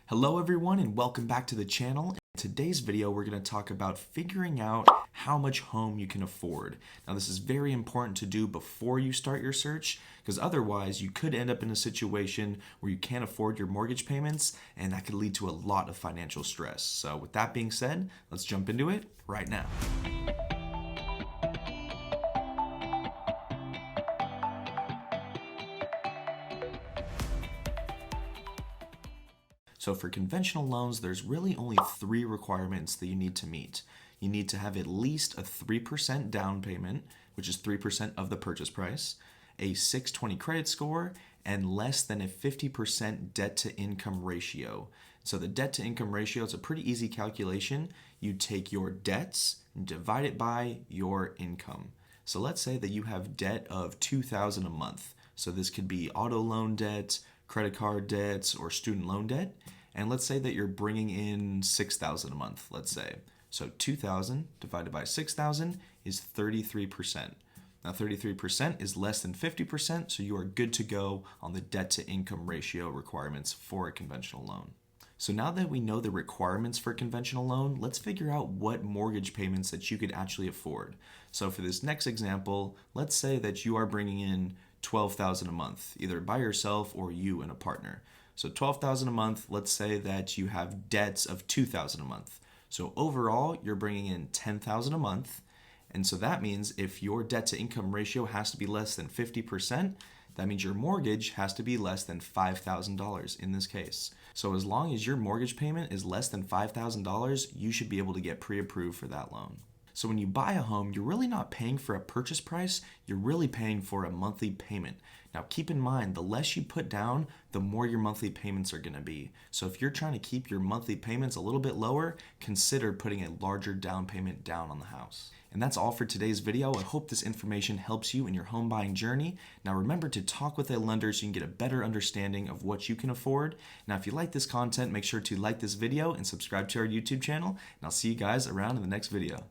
Hello everyone and welcome back to the channel. In today's video we're going to talk about figuring out how much home you can afford. Now this is very important to do before you start your search because otherwise you could end up in a situation where you can't afford your mortgage payments and that could lead to a lot of financial stress. So with that being said, let's jump into it right now. So for conventional loans, there's really only three requirements that you need to meet. You need to have at least a 3% down payment, which is 3% of the purchase price, a 620 credit score, and less than a 50% debt to income ratio. So the debt to income ratio is a pretty easy calculation. You take your debts and divide it by your income. So let's say that you have debt of $2,000 a month. So this could be auto loan debt, credit card debts, or student loan debt. And let's say that you're bringing in $6,000 a month, let's say. So 2,000 divided by 6,000 is 33%. Now 33% is less than 50%, so you are good to go on the debt to income ratio requirements for a conventional loan. So now that we know the requirements for a conventional loan, let's figure out what mortgage payments that you could actually afford. So for this next example, let's say that you are bringing in $12,000 a month, either by yourself or you and a partner. So $12,000 a month, let's say that you have debts of $2,000 a month. So overall, you're bringing in $10,000 a month. And so that means if your debt to income ratio has to be less than 50%, that means your mortgage has to be less than $5,000 in this case. So as long as your mortgage payment is less than $5,000, you should be able to get pre-approved for that loan. So when you buy a home, you're really not paying for a purchase price, you're really paying for a monthly payment. Now keep in mind, the less you put down, the more your monthly payments are going to be. So if you're trying to keep your monthly payments a little bit lower, consider putting a larger down payment down on the house. And that's all for today's video. I hope this information helps you in your home buying journey. Now remember to talk with a lender so you can get a better understanding of what you can afford. Now if you like this content, make sure to like this video and subscribe to our YouTube channel. And I'll see you guys around in the next video.